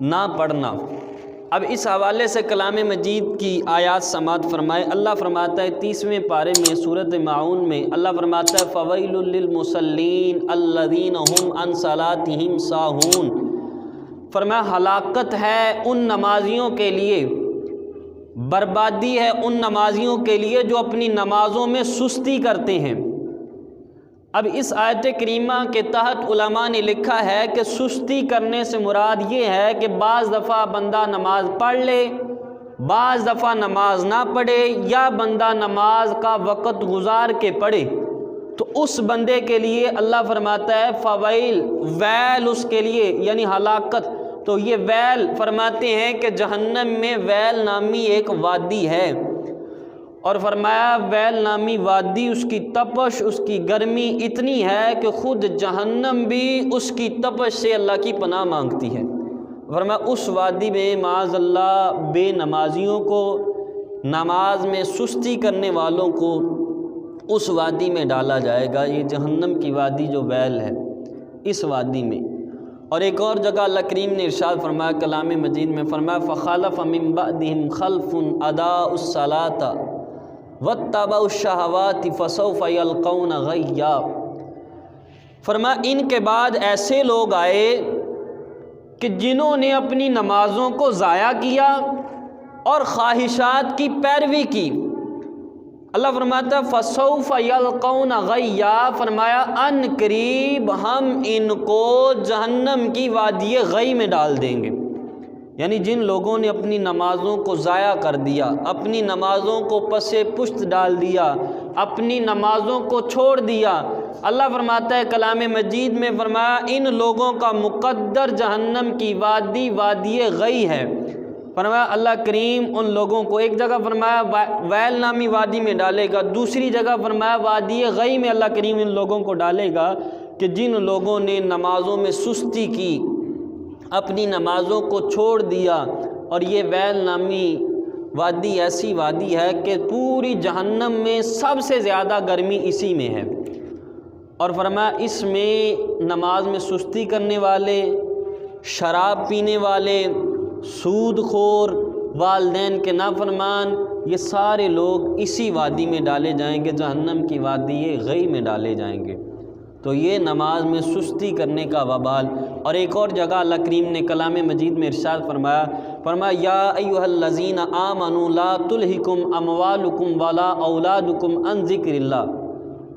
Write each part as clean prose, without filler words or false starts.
نہ پڑھنا۔ اب اس حوالے سے کلام مجید کی آیات سماعت فرمائے۔ اللہ فرماتا ہے 30ویں پارے میں سورۃ ماعون میں، اللہ فرماتا ہے فویل للمصلین الذین هم عن صلاتهم ساہون۔ فرمایا ہلاکت ہے ان نمازیوں کے لیے، بربادی ہے ان نمازیوں کے لیے جو اپنی نمازوں میں سستی کرتے ہیں۔ اب اس آیت کریمہ کے تحت علماء نے لکھا ہے کہ سستی کرنے سے مراد یہ ہے کہ بعض دفعہ بندہ نماز پڑھ لے، بعض دفعہ نماز نہ پڑھے، یا بندہ نماز کا وقت گزار کے پڑھے، تو اس بندے کے لیے اللہ فرماتا ہے فویل، ویل اس کے لیے یعنی ہلاکت۔ تو یہ ویل فرماتے ہیں کہ جہنم میں ویل نامی ایک وادی ہے، اور فرمایا ویل نامی وادی، اس کی تپش، اس کی گرمی اتنی ہے کہ خود جہنم بھی اس کی تپش سے اللہ کی پناہ مانگتی ہے۔ فرمایا اس وادی میں معاذ اللہ بے نمازیوں کو، نماز میں سستی کرنے والوں کو اس وادی میں ڈالا جائے گا۔ یہ جہنم کی وادی جو ویل ہے، اس وادی میں۔ اور ایک اور جگہ اللہ کریم نے ارشاد فرمایا کلام مجید میں، فرمایا فخلف من بعدہم خلف اضاعوا الصلاۃ واتبعوا الشہوات فسوف یلقون غیا۔ فرمایا ان کے بعد ایسے لوگ آئے کہ جنہوں نے اپنی نمازوں کو ضائع کیا اور خواہشات کی پیروی کی۔ اللہ فرماتا ہے فسوف یلقون غیا، فرمایا ان قریب ہم ان کو جہنم کی وادی غی میں ڈال دیں گے۔ یعنی جن لوگوں نے اپنی نمازوں کو ضائع کر دیا، اپنی نمازوں کو پس پشت ڈال دیا، اپنی نمازوں کو چھوڑ دیا، اللہ فرماتا ہے کلام مجید میں، فرمایا ان لوگوں کا مقدر جہنم کی وادی، وادی غی ہے۔ فرمایا اللہ کریم ان لوگوں کو، ایک جگہ فرمایا ویل نامی وادی میں ڈالے گا، دوسری جگہ فرمایا وادی غی میں اللہ کریم ان لوگوں کو ڈالے گا کہ جن لوگوں نے نمازوں میں سستی کی، اپنی نمازوں کو چھوڑ دیا۔ اور یہ ویل نامی وادی ایسی وادی ہے کہ پوری جہنم میں سب سے زیادہ گرمی اسی میں ہے۔ اور فرمایا اس میں نماز میں سستی کرنے والے، شراب پینے والے، سود خور، والدین کے نافرمان، یہ سارے لوگ اسی وادی میں ڈالے جائیں گے، جہنم کی وادی غی میں ڈالے جائیں گے۔ تو یہ نماز میں سستی کرنے کا وبال۔ اور ایک اور جگہ اللہ کریم نے کلام مجید میں ارشاد فرمایا یا ایھا الذین آمنوا لا تلہکم اموالکم ولا اولادکم عن ذکر اللہ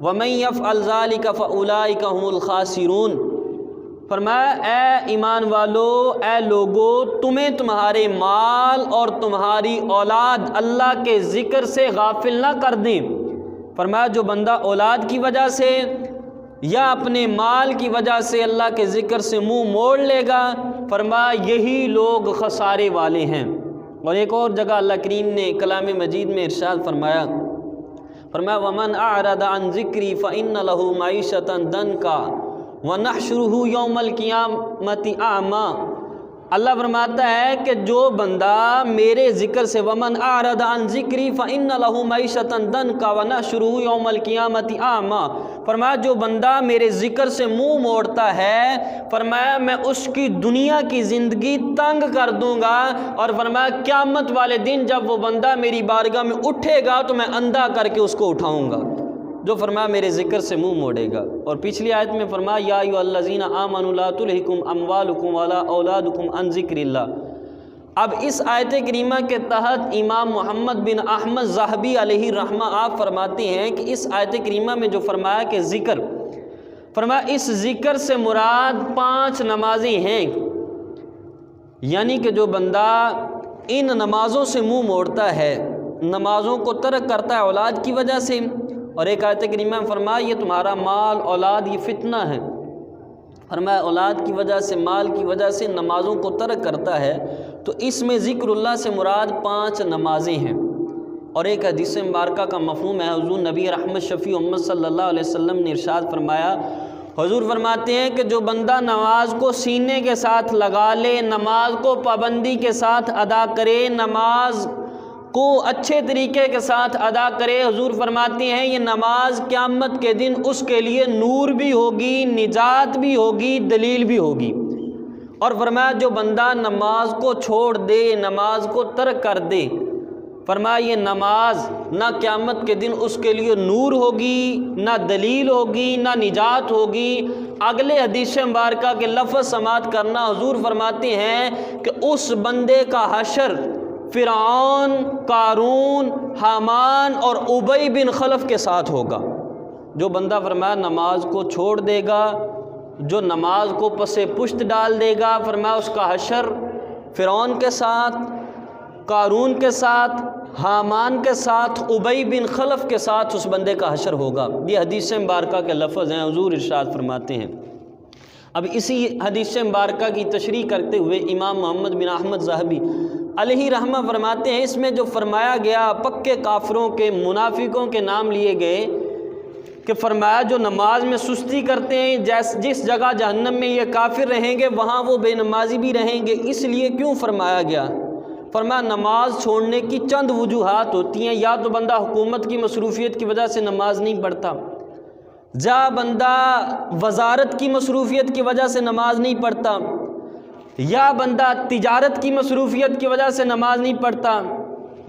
ومن یفعل ذلک فاولئک هم الخاسرون۔ فرمایا اے ایمان والو، اے لوگو، تمہیں تمہارے مال اور تمہاری اولاد اللہ کے ذکر سے غافل نہ کر دیں۔ فرمایا جو بندہ اولاد کی وجہ سے یا اپنے مال کی وجہ سے اللہ کے ذکر سے منہ موڑ لے گا، فرمایا یہی لوگ خسارے والے ہیں۔ اور ایک اور جگہ اللہ کریم نے کلام مجید میں ارشاد فرمایا وَمَنْ أَعْرَضَ عَنْ ذِكْرِي فَإِنَّ لَهُ مَعِيشَةً ضَنْكًا وَنَحْشُرُهُ يَوْمَ الْقِيَامَةِ أَعْمَىٰ۔ اللہ فرماتا ہے کہ جو بندہ میرے ذکر سے وَمَنْ أَعْرَضَ عَنْ ذِكْرِي فَإِنَّ لَهُ مَعِيشَةً ضَنْكًا وَنَحْشُرُهُ يَوْمَ الْقِيَامَةِ أَعْمَىٰ۔ فرمایا جو بندہ میرے ذکر سے منہ موڑتا ہے، فرمایا میں اس کی دنیا کی زندگی تنگ کر دوں گا، اور فرمایا قیامت والے دن جب وہ بندہ میری بارگاہ میں اٹھے گا تو میں اندھا کر کے اس کو اٹھاؤں گا، جو فرمایا میرے ذکر سے منہ موڑے گا۔ اور پچھلی آیت میں فرمایا یا ایھا الذین آمنوا لا تلہکم اموالکم ولا اولادکم عن ذکر اللہ۔ اب اس آیت کریمہ کے تحت امام محمد بن احمد ذہبی علیہ الرحمہ آپ فرماتے ہیں کہ اس آیت کریمہ میں جو فرمایا کہ ذکر، فرمایا اس ذکر سے مراد 5 نمازیں ہیں، یعنی کہ جو بندہ ان نمازوں سے منہ موڑتا ہے، نمازوں کو ترک کرتا ہے اولاد کی وجہ سے، اور ایک آیت کریمہ میں فرمایا یہ تمہارا مال اولاد یہ فتنہ ہے، فرمایا اولاد کی وجہ سے، مال کی وجہ سے نمازوں کو ترک کرتا ہے، تو اس میں ذکر اللہ سے مراد 5 نمازیں ہیں۔ اور ایک حدیث مبارکہ کا مفہوم ہے، حضور نبی رحمت شفیع امت صلی اللہ علیہ وسلم نے ارشاد فرمایا، حضور فرماتے ہیں کہ جو بندہ نماز کو سینے کے ساتھ لگا لے، نماز کو پابندی کے ساتھ ادا کرے، نماز کو اچھے طریقے کے ساتھ ادا کرے، حضور فرماتے ہیں یہ نماز قیامت کے دن اس کے لیے نور بھی ہوگی، نجات بھی ہوگی، دلیل بھی ہوگی۔ اور فرمایا جو بندہ نماز کو چھوڑ دے، نماز کو ترک کر دے، فرمایا یہ نماز نہ قیامت کے دن اس کے لیے نور ہوگی، نہ دلیل ہوگی، نہ نجات ہوگی۔ اگلے حدیث مبارکہ کے لفظ سماعت کرنا، حضور فرماتے ہیں کہ اس بندے کا حشر فرعون، قارون، حامان اور ابی بن خلف کے ساتھ ہوگا۔ جو بندہ فرمایا نماز کو چھوڑ دے گا، جو نماز کو پس پشت ڈال دے گا، فرمایا اس کا حشر فرعون کے ساتھ، قارون کے ساتھ، حامان کے ساتھ، ابی بن خلف کے ساتھ اس بندے کا حشر ہوگا۔ یہ حدیث مبارکہ کے لفظ ہیں، حضور ارشاد فرماتے ہیں۔ اب اسی حدیث مبارکہ کی تشریح کرتے ہوئے امام محمد بن احمد ذہبی علیہ رحمہ فرماتے ہیں، اس میں جو فرمایا گیا پکے کافروں کے، منافقوں کے نام لیے گئے کہ فرمایا جو نماز میں سستی کرتے ہیں، جس جگہ جہنم میں یہ کافر رہیں گے وہاں وہ بے نمازی بھی رہیں گے۔ اس لیے کیوں فرمایا گیا؟ فرمایا نماز چھوڑنے کی چند وجوہات ہوتی ہیں، یا تو بندہ حکومت کی مصروفیت کی وجہ سے نماز نہیں پڑھتا، یا بندہ وزارت کی مصروفیت کی وجہ سے نماز نہیں پڑھتا، یا بندہ تجارت کی مصروفیت کی وجہ سے نماز نہیں پڑھتا،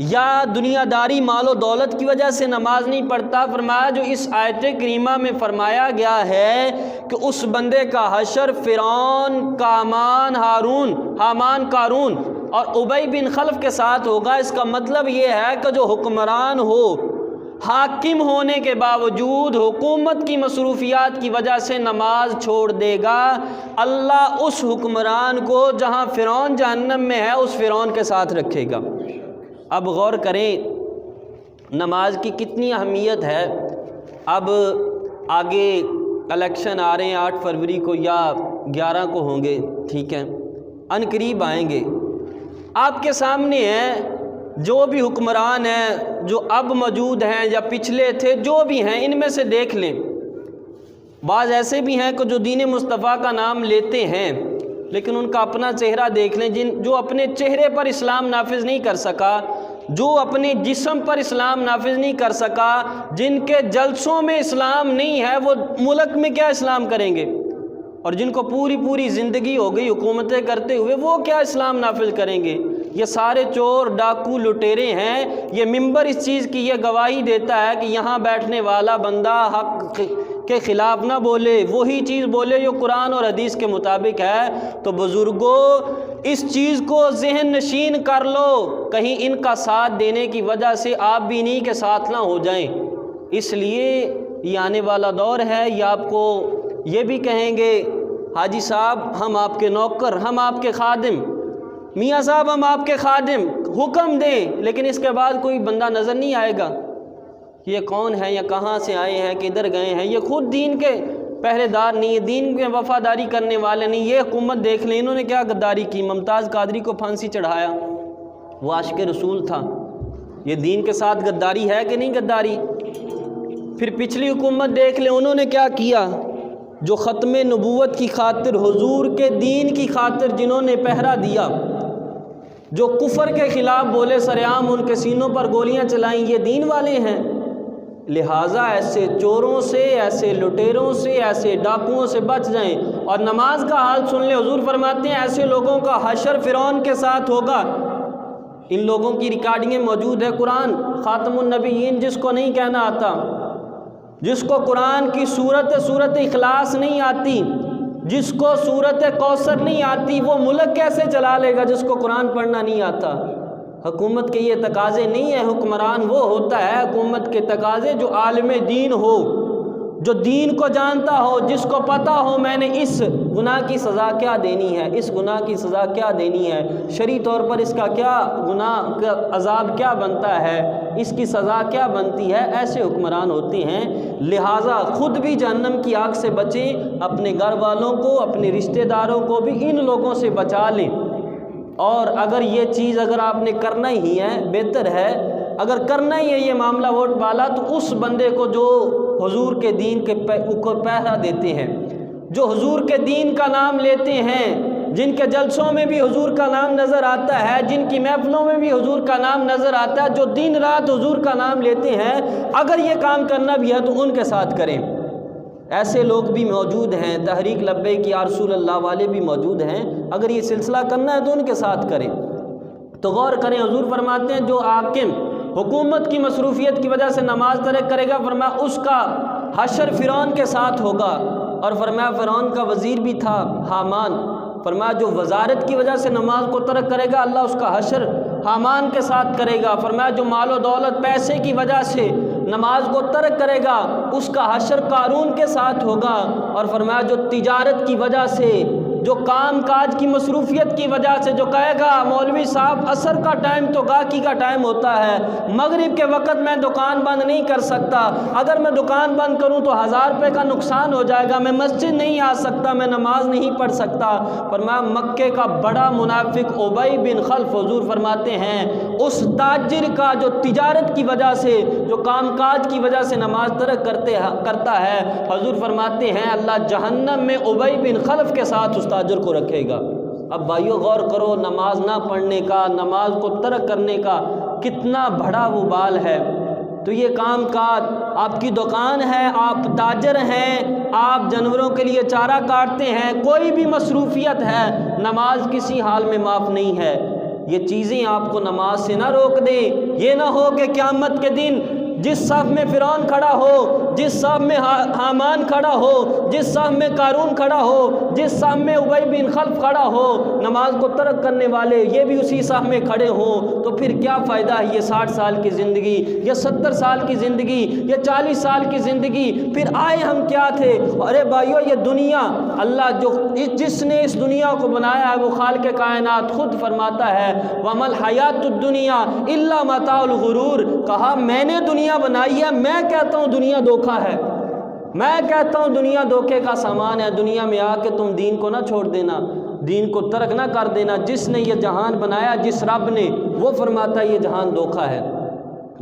یا دنیا داری مال و دولت کی وجہ سے نماز نہیں پڑھتا۔ فرمایا جو اس آیت کریمہ میں فرمایا گیا ہے کہ اس بندے کا حشر فرعون، حامان، قارون اور ابی بن خلف کے ساتھ ہوگا، اس کا مطلب یہ ہے کہ جو حکمران ہو، حاکم ہونے کے باوجود حکومت کی مصروفیات کی وجہ سے نماز چھوڑ دے گا، اللہ اس حکمران کو جہاں فرعون جہنم میں ہے اس فرعون کے ساتھ رکھے گا۔ اب غور کریں نماز کی کتنی اہمیت ہے۔ اب آگے الیکشن آ رہے ہیں، 8 فروری کو یا 11 کو ہوں گے، ٹھیک ہے، ان قریب آئیں گے۔ آپ کے سامنے ہیں جو بھی حکمران ہیں، جو اب موجود ہیں یا پچھلے تھے، جو بھی ہیں، ان میں سے دیکھ لیں۔ بعض ایسے بھی ہیں کہ جو دین مصطفیٰ کا نام لیتے ہیں لیکن ان کا اپنا چہرہ دیکھ لیں، جو اپنے چہرے پر اسلام نافذ نہیں کر سکا، جو اپنے جسم پر اسلام نافذ نہیں کر سکا، جن کے جلسوں میں اسلام نہیں ہے، وہ ملک میں کیا اسلام کریں گے؟ اور جن کو پوری زندگی ہو گئی حکومتیں کرتے ہوئے، وہ کیا اسلام نافذ کریں گے؟ یہ سارے چور، ڈاکو، لٹیرے ہیں۔ یہ منبر اس چیز کی یہ گواہی دیتا ہے کہ یہاں بیٹھنے والا بندہ حق کے خلاف نہ بولے، وہی چیز بولے جو قرآن اور حدیث کے مطابق ہے۔ تو بزرگوں اس چیز کو ذہن نشین کر لو، کہیں ان کا ساتھ دینے کی وجہ سے آپ بھی انہی کے ساتھ نہ ہو جائیں۔ اس لیے یہ آنے والا دور ہے، یہ آپ کو یہ بھی کہیں گے حاجی صاحب ہم آپ کے نوکر، ہم آپ کے خادم، میاں صاحب ہم آپ کے خادم، حکم دیں، لیکن اس کے بعد کوئی بندہ نظر نہیں آئے گا یہ کون ہے یا کہاں سے آئے ہیں، کدھر گئے ہیں۔ یہ خود دین کے پہرے دار نہیں ہے، دین میں وفاداری کرنے والے نہیں۔ یہ حکومت دیکھ لیں انہوں نے کیا غداری کی، ممتاز قادری کو پھانسی چڑھایا، وہ عاشق رسول تھا۔ یہ دین کے ساتھ غداری ہے کہ نہیں غداری؟ پھر پچھلی حکومت دیکھ لیں انہوں نے کیا کیا، جو ختم نبوت کی خاطر، حضور کے دین کی خاطر جنہوں نے پہرا دیا، جو کفر کے خلاف بولے سرعام، ان کے سینوں پر گولیاں چلائیں، یہ دین والے ہیں۔ لہٰذا ایسے چوروں سے، ایسے لٹیروں سے، ایسے ڈاکوؤں سے بچ جائیں۔ اور نماز کا حال سن لیں، حضور فرماتے ہیں ایسے لوگوں کا حشر فرعون کے ساتھ ہوگا۔ ان لوگوں کی ریکارڈنگیں موجود ہے، قرآن خاتم النبیین جس کو نہیں کہنا آتا، جس کو قرآن کی سورت اخلاص نہیں آتی، جس کو سورت کوثر نہیں آتی، وہ ملک کیسے چلا لے گا جس کو قرآن پڑھنا نہیں آتا؟ حکومت کے یہ تقاضے نہیں ہیں، حکمران وہ ہوتا ہے حکومت کے تقاضے جو عالم دین ہو، جو دین کو جانتا ہو، جس کو پتہ ہو میں نے اس گناہ کی سزا کیا دینی ہے، اس گناہ کی سزا کیا دینی ہے، شرعی طور پر اس کا کیا گناہ کا عذاب کیا بنتا ہے، اس کی سزا کیا بنتی ہے۔ ایسے حکمران ہوتے ہیں۔ لہٰذا خود بھی جہنم کی آگ سے بچیں، اپنے گھر والوں کو، اپنے رشتہ داروں کو بھی ان لوگوں سے بچا لیں۔ اور اگر یہ چیز اگر آپ نے کرنا ہی ہے، بہتر ہے اگر کرنا ہی ہے یہ معاملہ ووٹ والا، تو اس بندے کو جو حضور کے دین کے اوپر پہرا دیتے ہیں، جو حضور کے دین کا نام لیتے ہیں، جن کے جلسوں میں بھی حضور کا نام نظر آتا ہے، جن کی محفلوں میں بھی حضور کا نام نظر آتا ہے، جو دن رات حضور کا نام لیتے ہیں، اگر یہ کام کرنا بھی ہے تو ان کے ساتھ کریں۔ ایسے لوگ بھی موجود ہیں، تحریک لبیک یا رسول اللہ والے بھی موجود ہیں، اگر یہ سلسلہ کرنا ہے تو ان کے ساتھ کریں۔ تو غور کریں، حضور فرماتے ہیں جو حاکم حکومت کی مصروفیت کی وجہ سے نماز ترک کرے گا، فرمایا اس کا حشر فرعون کے ساتھ ہوگا، اور فرمایا فرعون کا وزیر بھی تھا حامان، فرمایا جو وزارت کی وجہ سے نماز کو ترک کرے گا اللہ اس کا حشر حامان کے ساتھ کرے گا، فرمایا جو مال و دولت پیسے کی وجہ سے نماز کو ترک کرے گا اس کا حشر قارون کے ساتھ ہوگا، اور فرمایا جو تجارت کی وجہ سے، جو کام کاج کی مصروفیت کی وجہ سے جو کہے گا مولوی صاحب عصر کا ٹائم تو گاہکی کا ٹائم ہوتا ہے، مغرب کے وقت میں دکان بند نہیں کر سکتا، اگر میں دکان بند کروں تو 1000 روپے کا نقصان ہو جائے گا، میں مسجد نہیں آ سکتا، میں نماز نہیں پڑھ سکتا، فرمایا مکے کا بڑا منافق ابی بن خلف حضور فرماتے ہیں اس تاجر کا جو تجارت کی وجہ سے، جو کام کاج کی وجہ سے نماز ترک کرتا ہے، حضور فرماتے ہیں اللہ جہنم میں ابی بن خلف کے ساتھ اس تاجر کو رکھے گا۔ اب بھائیو غور کرو، نماز نہ پڑھنے کا، نماز کو ترک کرنے کا کتنا بڑا وبال ہے۔ تو یہ کام کاج، آپ کی دکان ہے، آپ تاجر ہیں، آپ جانوروں کے لیے چارہ کاٹتے ہیں، کوئی بھی مصروفیت ہے، نماز کسی حال میں معاف نہیں ہے۔ یہ چیزیں آپ کو نماز سے نہ روک دیں، یہ نہ ہو کہ قیامت کے دن جس صف میں فرعون کھڑا ہو، جس صف میں حامان کھڑا ہو، جس صف میں قارون کھڑا ہو، جس صف میں ابی بن خلف کھڑا ہو، نماز کو ترک کرنے والے یہ بھی اسی صف میں کھڑے ہوں، تو پھر کیا فائدہ ہے یہ 60 سال کی زندگی، یہ 70 سال کی زندگی، یہ 40 سال کی زندگی، پھر آئے ہم کیا تھے؟ ارے بھائیو یہ دنیا، اللہ جس نے اس دنیا کو بنایا ہے وہ خالق کائنات خود فرماتا ہے وَمَا الْحَيَاةُ الدُّنْيَا إِلَّا مَتَاعُ الْغُرُورِ، کہا میں نے دنیا بنائی ہے، میں کہتا ہوں دنیا دھوکہ ہے، میں کہتا ہوں دنیا دھوکے کا سامان ہے، دنیا میں آ کے تم دین کو نہ چھوڑ دینا، دین کو ترک نہ کر دینا، جس نے یہ جہان بنایا، جس رب نے، وہ فرماتا ہے یہ جہان دھوکہ ہے،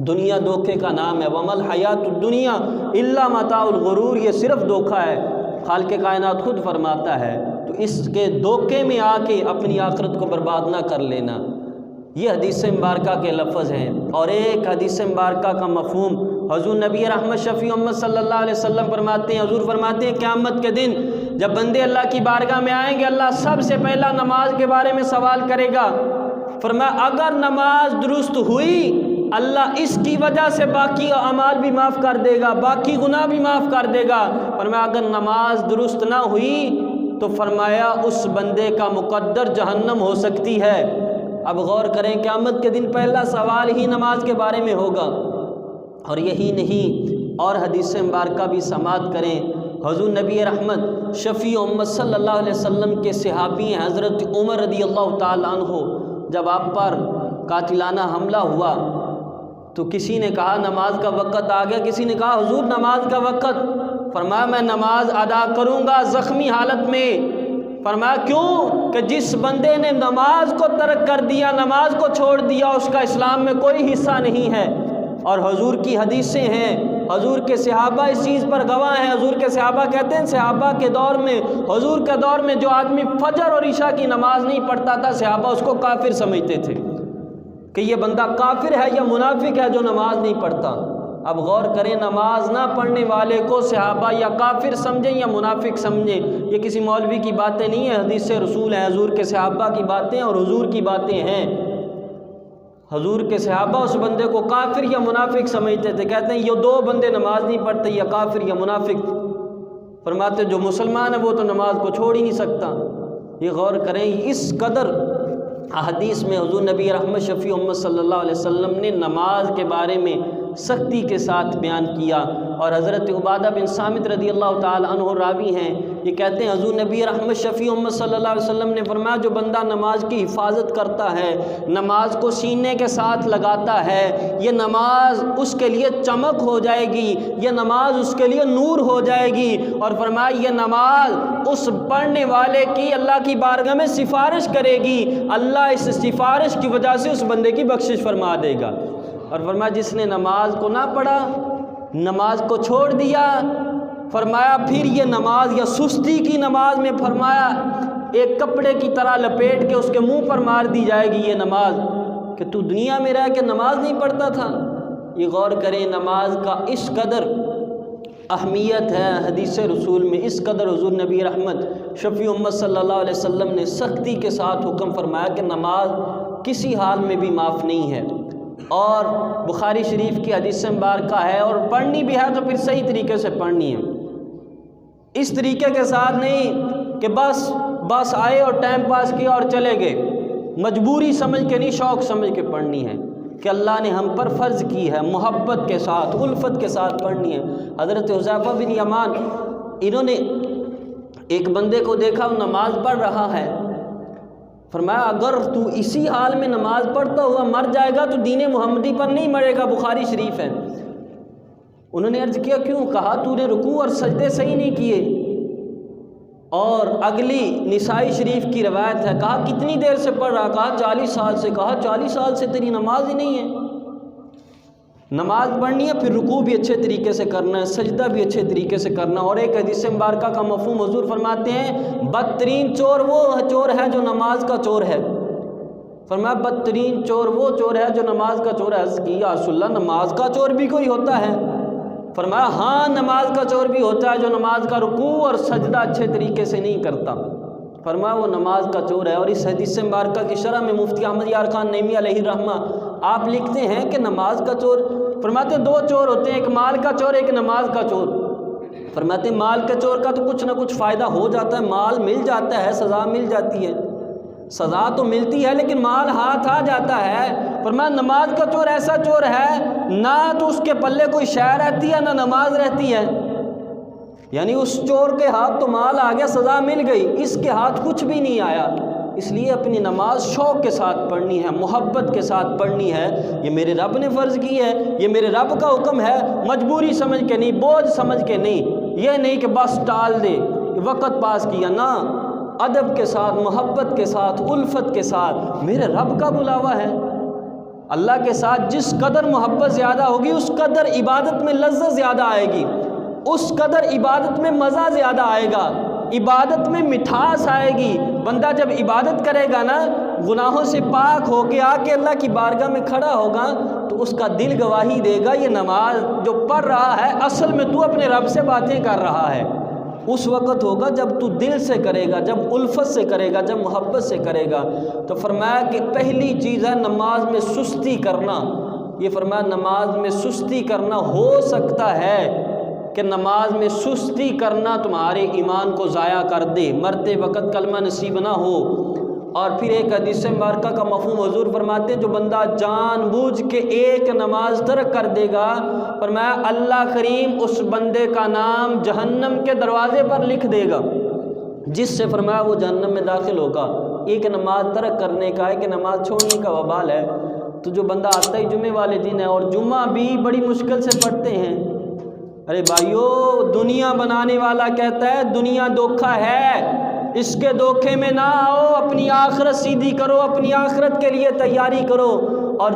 دنیا دھوکے کا نام ہے، وَمَا الْحَيَاةُ الدُّنْيَا إِلَّا مَتَاعُ الْغُرُورِ، یہ صرف دھوکہ ہے، خالق کائنات خود فرماتا ہے، تو اس کے دھوکے میں آ کے اپنی آخرت کو برباد نہ کر لینا۔ یہ حدیث مبارکہ کے لفظ ہیں، اور ایک حدیث مبارکہ کا مفہوم حضور نبی رحمت شفیع امت صلی اللہ علیہ وسلم فرماتے ہیں، حضور فرماتے ہیں قیامت کے دن جب بندے اللہ کی بارگاہ میں آئیں گے، اللہ سب سے پہلا نماز کے بارے میں سوال کرے گا، فرمایا اگر نماز درست ہوئی اللہ اس کی وجہ سے باقی اعمال بھی معاف کر دے گا، باقی گناہ بھی معاف کر دے گا، فرمایا اگر نماز درست نہ ہوئی تو فرمایا اس بندے کا مقدر جہنم ہو سکتی ہے۔ اب غور کریں، قیامت کے دن پہلا سوال ہی نماز کے بارے میں ہوگا، اور یہی نہیں اور حدیث مبارکہ بھی سماعت کریں، حضور نبی رحمت شفیع امت صلی اللہ علیہ وسلم کے صحابی ہیں حضرت عمر رضی اللہ تعالیٰ عنہ، جب آپ پر قاتلانہ حملہ ہوا تو کسی نے کہا نماز کا وقت آ گیا، کسی نے کہا حضور نماز کا وقت، فرمایا میں نماز ادا کروں گا زخمی حالت میں، فرمایا کیوں؟ کہ جس بندے نے نماز کو ترک کر دیا، نماز کو چھوڑ دیا، اس کا اسلام میں کوئی حصہ نہیں ہے۔ اور حضور کی حدیثیں ہیں، حضور کے صحابہ اس چیز پر گواہ ہیں، حضور کے صحابہ کہتے ہیں صحابہ کے دور میں، حضور کے دور میں جو آدمی فجر اور عشاء کی نماز نہیں پڑھتا تھا صحابہ اس کو کافر سمجھتے تھے کہ یہ بندہ کافر ہے یا منافق ہے جو نماز نہیں پڑھتا۔ اب غور کریں، نماز نہ پڑھنے والے کو صحابہ یا کافر سمجھیں یا منافق سمجھیں، یہ کسی مولوی کی باتیں نہیں ہیں، حدیث رسول ہیں، حضور کے صحابہ کی باتیں اور حضور کی باتیں ہیں۔ حضور کے صحابہ اس بندے کو کافر یا منافق سمجھتے تھے، کہتے ہیں یہ دو بندے نماز نہیں پڑھتے، یا کافر یا منافق، فرماتے جو مسلمان ہے وہ تو نماز کو چھوڑ ہی نہیں سکتا۔ یہ غور کریں، اس قدر حدیث میں حضور نبی رحمت شفیع امت صلی اللہ علیہ وسلم نے نماز کے بارے میں سختی کے ساتھ بیان کیا، اور حضرت عبادہ بن صامت رضی اللہ تعالی عنہ راوی ہیں، یہ کہتے ہیں حضور نبی رحمت شفیع امت صلی اللہ علیہ وسلم نے فرمایا جو بندہ نماز کی حفاظت کرتا ہے، نماز کو سینے کے ساتھ لگاتا ہے، یہ نماز اس کے لیے چمک ہو جائے گی، یہ نماز اس کے لیے نور ہو جائے گی، اور فرمایا یہ نماز اس پڑھنے والے کی اللہ کی بارگاہ میں سفارش کرے گی، اللہ اس سفارش کی وجہ سے اس بندے کی بخشش فرما دے گا۔ اور فرمایا جس نے نماز کو نہ پڑھا، نماز کو چھوڑ دیا، فرمایا پھر یہ نماز یا سستی کی نماز میں فرمایا ایک کپڑے کی طرح لپیٹ کے اس کے منہ پر مار دی جائے گی یہ نماز، کہ تو دنیا میں رہ کے نماز نہیں پڑھتا تھا۔ یہ غور کریں، نماز کا اس قدر اہمیت ہے حدیث رسول میں، اس قدر حضور نبی رحمت شفیع امت صلی اللہ علیہ وسلم نے سختی کے ساتھ حکم فرمایا کہ نماز کسی حال میں بھی معاف نہیں ہے، اور بخاری شریف کی حدیث مبارکہ ہے، اور پڑھنی بھی ہے تو پھر صحیح طریقے سے پڑھنی ہے، اس طریقے کے ساتھ نہیں کہ بس آئے اور ٹائم پاس کیا اور چلے گئے، مجبوری سمجھ کے نہیں، شوق سمجھ کے پڑھنی ہے کہ اللہ نے ہم پر فرض کی ہے، محبت کے ساتھ الفت کے ساتھ پڑھنی ہے۔ حضرت حذیفہ بن یمان انہوں نے ایک بندے کو دیکھا، وہ نماز پڑھ رہا ہے، فرمایا اگر تو اسی حال میں نماز پڑھتا ہوا مر جائے گا تو دین محمدی پر نہیں مرے گا، بخاری شریف ہے۔ انہوں نے عرض کیا کیوں؟ کہا تو نے رکوع اور سجدے صحیح نہیں کیے۔ اور اگلی نسائی شریف کی روایت ہے، کہا کتنی دیر سے پڑھ رہا؟ کہا 40 سال سے۔ کہا 40 سال سے تیری نماز ہی نہیں ہے؟ نماز پڑھنی ہے، پھر رکوع بھی اچھے طریقے سے کرنا ہے، سجدہ بھی اچھے طریقے سے کرنا۔ اور ایک حدیث مبارکہ کا مفہوم حضور فرماتے ہیں، بدترین چور وہ چور ہے جو نماز کا چور ہے۔ فرمایا بدترین چور وہ چور ہے جو نماز کا چور ہے۔ عرض کی یا رسول اللہ نماز کا چور بھی کوئی ہوتا ہے؟ فرمایا ہاں نماز کا چور بھی ہوتا ہے جو نماز کا رکوع اور سجدہ اچھے طریقے سے نہیں کرتا۔ فرمایا وہ نماز کا چور ہے۔ اور اس حدیث مبارکہ کی شرح میں مفتی احمد یار خان نعیمی علیہ الرحمہ آپ لکھتے ہیں کہ نماز کا چور، فرماتے ہیں 2 چور ہوتے ہیں، ایک مال کا چور ایک نماز کا چور۔ فرماتے ہیں مال کے چور کا تو کچھ نہ کچھ فائدہ ہو جاتا ہے، مال مل جاتا ہے، سزا مل جاتی ہے، سزا تو ملتی ہے لیکن مال ہاتھ آ جاتا ہے۔ فرمایا نماز کا چور ایسا چور ہے نہ تو اس کے پلے کوئی شے رہتی ہے نہ نماز رہتی ہے، یعنی اس چور کے ہاتھ تو مال آ گیا، سزا مل گئی، اس کے ہاتھ کچھ بھی نہیں آیا۔ اس لیے اپنی نماز شوق کے ساتھ پڑھنی ہے، محبت کے ساتھ پڑھنی ہے، یہ میرے رب نے فرض کی ہے، یہ میرے رب کا حکم ہے، مجبوری سمجھ کے نہیں، بوجھ سمجھ کے نہیں، یہ نہیں کہ بس ٹال دے وقت پاس کیا، نہ، ادب کے ساتھ، محبت کے ساتھ، الفت کے ساتھ، میرے رب کا بلاوا ہے۔ اللہ کے ساتھ جس قدر محبت زیادہ ہوگی اس قدر عبادت میں لذت زیادہ آئے گی، اس قدر عبادت میں مزہ زیادہ آئے گا، عبادت میں مٹھاس آئے گی۔ بندہ جب عبادت کرے گا نا، گناہوں سے پاک ہو کے آ کے اللہ کی بارگاہ میں کھڑا ہوگا تو اس کا دل گواہی دے گا یہ نماز جو پڑھ رہا ہے اصل میں تو اپنے رب سے باتیں کر رہا ہے۔ اس وقت ہوگا جب تو دل سے کرے گا، جب الفت سے کرے گا، جب محبت سے کرے گا۔ تو فرمایا کہ پہلی چیز ہے نماز میں سستی کرنا۔ یہ فرمایا نماز میں سستی کرنا، ہو سکتا ہے کہ نماز میں سستی کرنا تمہارے ایمان کو ضائع کر دے، مرتے وقت کلمہ نصیب نہ ہو۔ اور پھر ایک حدیث مبارکہ کا مفہوم حضور فرماتے ہیں جو بندہ جان بوجھ کے ایک نماز ترک کر دے گا، فرمایا اللہ کریم اس بندے کا نام جہنم کے دروازے پر لکھ دے گا، جس سے فرمایا وہ جہنم میں داخل ہوگا۔ ایک نماز ترک کرنے کا ہے کہ نماز چھوڑنے کا وبال ہے۔ تو جو بندہ آتا ہی جمعے والے دن ہے اور جمعہ بھی بڑی مشکل سے پڑھتے ہیں، ارے بھائیو دنیا بنانے والا کہتا ہے دنیا دھوکہ ہے، اس کے دھوکے میں نہ آؤ، اپنی آخرت سیدھی کرو، اپنی آخرت کے لیے تیاری کرو۔ اور